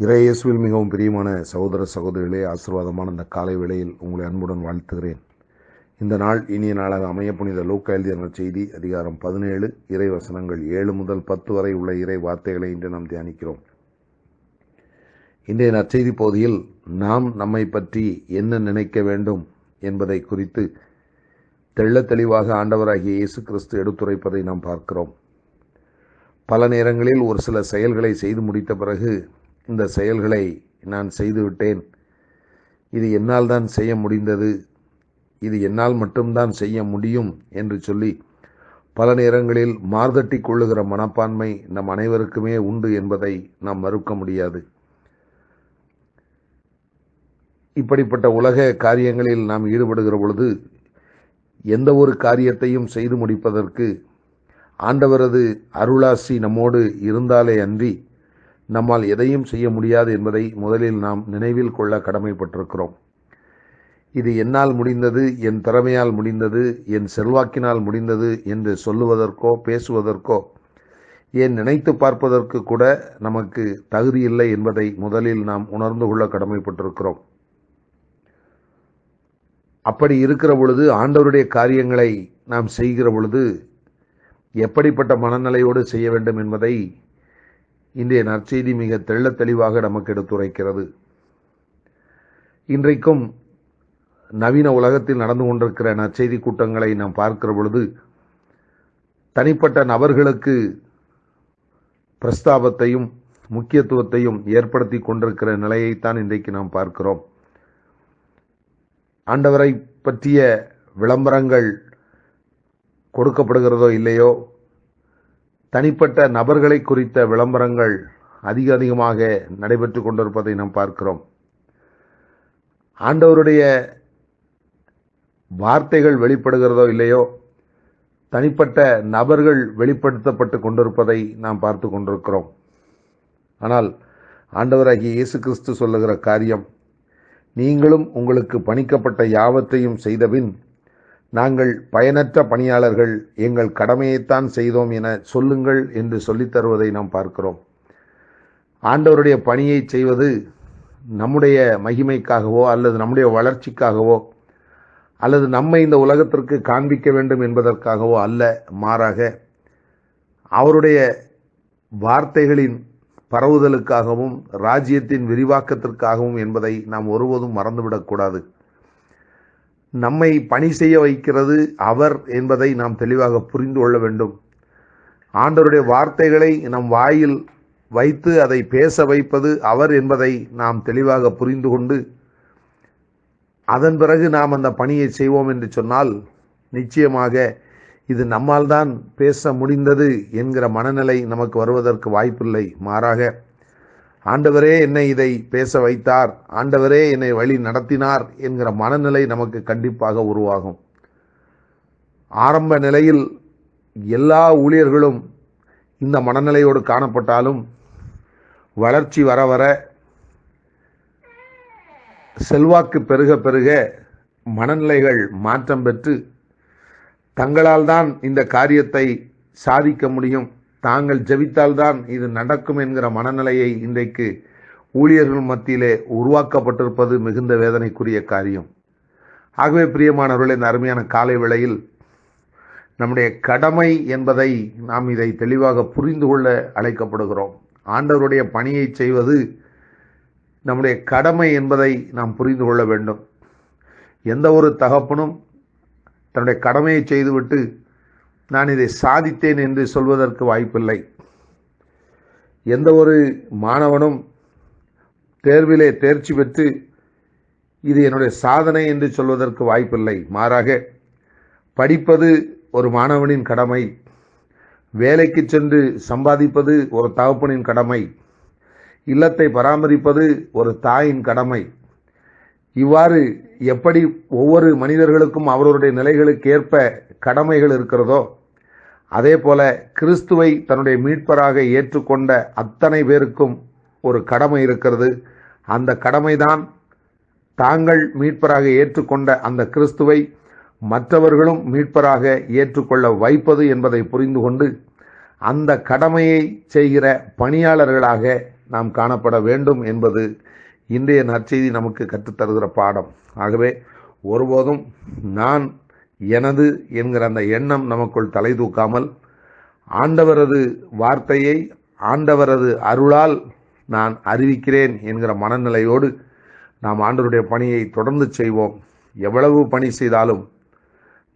இறையேசுவில் மிகவும் பிரியமான சகோதர சகோதரிகளே, ஆசீர்வாதமான இந்த காலை வேளையில் உங்களை அன்புடன் வாழ்த்துகிறேன். இந்த நாள் இனிய நாளாக அமைய புனித லூக்கா எழுதிய நற்செய்தி அதிகாரம் 17 இறை வசனங்கள் 7 முதல் 10 வரை உள்ள இறை வார்த்தைகளை இன்று நாம் தியானிக்கிறோம். இன்றைய நற்செய்தி பகுதியில் நாம் நம்மை பற்றி என்ன நினைக்க வேண்டும் என்பதை குறித்து தெள்ளத் தெளிவாக ஆண்டவராகிய இயேசு கிறிஸ்து எடுத்துரைப்பதை நாம் பார்க்கிறோம். பல நேரங்களில் ஒரு சில செயல்களை செய்து முடித்த பிறகு இந்த செயல்களை நான் செய்துவிட்டேன், இது என்னால் தான் செய்ய முடிந்தது, இது என்னால் மட்டும்தான் செய்ய முடியும் என்று சொல்லி பல நேரங்களில் மார்தட்டி கொள்ளுகிற மனப்பான்மை நம் அனைவருக்குமே உண்டு என்பதை நாம் மறுக்க முடியாது. இப்படிப்பட்ட உலக காரியங்களில் நாம் ஈடுபடுகிற பொழுது எந்த ஒரு காரியத்தையும் செய்து முடிப்பதற்கு ஆண்டவரது அருளாசி நம்மோடு இருந்தாலே அன்றி நம்மால் எதையும் செய்ய முடியாது என்பதை முதலில் நாம் நினைவில் கொள்ள கடமைப்பட்டிருக்கிறோம். இது என்னால் முடிந்தது, என் திறமையால் முடிந்தது, என் செல்வாக்கினால் முடிந்தது என்று சொல்லுவதற்கோ பேசுவதற்கோ ஏன் நினைத்து பார்ப்பதற்கு கூட நமக்கு தகுதியில்லை என்பதை முதலில் நாம் உணர்ந்து கொள்ள கடமைப்பட்டிருக்கிறோம். அப்படி இருக்கிற பொழுது ஆண்டவருடைய காரியங்களை நாம் செய்கிற பொழுது எப்படிப்பட்ட மனநிலையோடு செய்ய வேண்டும் என்பதை இன்றைய நற்செய்தி மிக தெள்ளத் தெளிவாக நமக்கு எடுத்துரைக்கிறது. இன்றைக்கும் நவீன உலகத்தில் நடந்து கொண்டிருக்கிற நற்செய்தி கூட்டங்களை நாம் பார்க்கிற பொழுது தனிப்பட்ட நபர்களுக்கு பிரஸ்தாபத்தையும் முக்கியத்துவத்தையும் ஏற்படுத்தி கொண்டிருக்கிற நிலையைத்தான் இன்றைக்கு நாம் பார்க்கிறோம். ஆண்டவரை பற்றிய விளம்பரங்கள் கொடுக்கப்படுகிறதோ இல்லையோ, தனிப்பட்ட நபர்களை குறித்த விளம்பரங்கள் அதிகமாக நடைபெற்று கொண்டிருப்பதை நாம் பார்க்கிறோம். ஆண்டவருடைய வார்த்தைகள் வெளிப்படுகிறதோ இல்லையோ, தனிப்பட்ட நபர்கள் வெளிப்படுத்தப்பட்டு கொண்டிருப்பதை நாம் பார்த்து கொண்டிருக்கிறோம். ஆனால் ஆண்டவராகிய இயேசு கிறிஸ்து சொல்லுகிற காரியம், நீங்களும் உங்களுக்கு பணிக்கப்பட்ட யாவற்றையும் செய்தபின் நாங்கள் பயனற்ற பணியாளர்கள், எங்கள் கடமையைத்தான் செய்தோம் என சொல்லுங்கள் என்று சொல்லித் தருவதை நாம் பார்க்கிறோம். ஆண்டவருடைய பணியை செய்வது நம்முடைய மகிமைக்காகவோ அல்லது நம்முடைய வளர்ச்சிக்காகவோ அல்லது நம்மை இந்த உலகத்திற்கு காண்பிக்க வேண்டும் என்பதற்காகவோ அல்ல, மாறாக அவருடைய வார்த்தைகளின் பரவுதலுக்காகவும் ராஜ்யத்தின் விரிவாக்கத்திற்காகவும் என்பதை நாம் ஒருபோதும் மறந்துவிடக்கூடாது. நம்மை பணி செய்ய வைக்கிறது அவர் என்பதை நாம் தெளிவாக புரிந்து கொள்ள வேண்டும். ஆண்டவருடைய வார்த்தைகளை நம் வாயில் வைத்து அதை பேச வைப்பது அவர் என்பதை நாம் தெளிவாக புரிந்து கொண்டு அதன் பிறகு நாம் அந்த பணியை செய்வோம் என்று சொன்னால் நிச்சயமாக இது நம்மால் தான் பேச முடிந்தது என்கிற மனநிலை நமக்கு வருவதற்கு வாய்ப்பில்லை. மாறாக ஆண்டவரே என்னை இதை பேச வைத்தார், ஆண்டவரே என்னை வழி நடத்தினார் என்கிற மனநிலை நமக்கு கண்டிப்பாக உருவாகும். ஆரம்ப நிலையில் எல்லா ஊழியர்களும் இந்த மனநிலையோடு காணப்பட்டாலும் வளர்ச்சி வர வர செல்வாக்கு பெருக பெருக மனநிலைகள் மாற்றம் பெற்று தங்களால் தான் இந்த காரியத்தை சாதிக்க முடியும், தாங்கள் ஜெபித்தால்தான் இது நடக்கும் என்கிற மனநிலையை இன்றைக்கு ஊழியர்கள் மத்தியிலே உருவாக்கப்பட்டிருப்பது மிகுந்த வேதனைக்குரிய காரியம். ஆகவே பிரியமானவர்களே, இந்த அருமையான காலை வேளையில் நம்முடைய கடமை என்பதை நாம் இதை தெளிவாக புரிந்து கொள்ள அழைக்கப்படுகிறோம். ஆண்டவருடைய பணியை செய்வது நம்முடைய கடமை என்பதை நாம் புரிந்து கொள்ள வேண்டும். எந்த ஒரு தகப்பனும் தன்னுடைய கடமையை செய்துவிட்டு நான் இதை சாதித்தேன் என்று சொல்வதற்கு வாய்ப்பில்லை. எந்த ஒரு மாணவனும் தேர்விலே தேர்ச்சி பெற்று இது என்னுடைய சாதனை என்று சொல்வதற்கு வாய்ப்பில்லை. மாறாக படிப்பது ஒரு மாணவனின் கடமை, வேலைக்கு சென்று சம்பாதிப்பது ஒரு தகப்பனின் கடமை, இல்லத்தை பராமரிப்பது ஒரு தாயின் கடமை. இவ்வாறு எப்படி ஒவ்வொரு மனிதர்களுக்கும் அவர்களுடைய நிலைகளுக்கு ஏற்ப கடமைகள் இருக்கிறதோ, அதே போல கிறிஸ்துவை தன்னுடைய மீட்பராக ஏற்றுக்கொண்ட அத்தனை பேருக்கும் ஒரு கடமை இருக்கிறது. அந்த கடமைதான் தாங்கள் மீட்பராக ஏற்றுக்கொண்ட அந்த கிறிஸ்துவை மற்றவர்களும் மீட்பராக ஏற்றுக்கொள்ள வைப்பது என்பதை புரிந்து கொண்டு அந்த கடமையை செய்கிற பணியாளர்களாக நாம் காணப்பட வேண்டும் என்பது இன்றைய நற்செய்தி நமக்கு கற்றுத்தருகிற பாடம். ஆகவே ஒருபோதும் நான், எனது என்கிற அந்த எண்ணம் நமக்குள் தலை தூக்காமல், ஆண்டவரது வார்த்தையை ஆண்டவரது அருளால் நான் அறிவிக்கிறேன் என்கிற மனநிலையோடு நாம் ஆண்டவருடைய பணியை தொடர்ந்து செய்வோம். எவ்வளவு பணி செய்தாலும்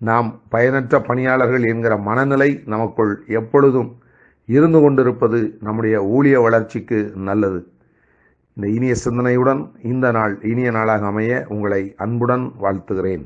நாம் பயனற்ற பணியாளர்கள் என்கிற மனநிலை நமக்குள் எப்பொழுதும் இருந்து கொண்டிருப்பது நம்முடைய ஊழிய வளர்ச்சிக்கு நல்லது. இந்த இனிய சிந்தனையுடன் இந்த நாள் இனிய நாளாக அமைய உங்களை அன்புடன் வாழ்த்துகிறேன்.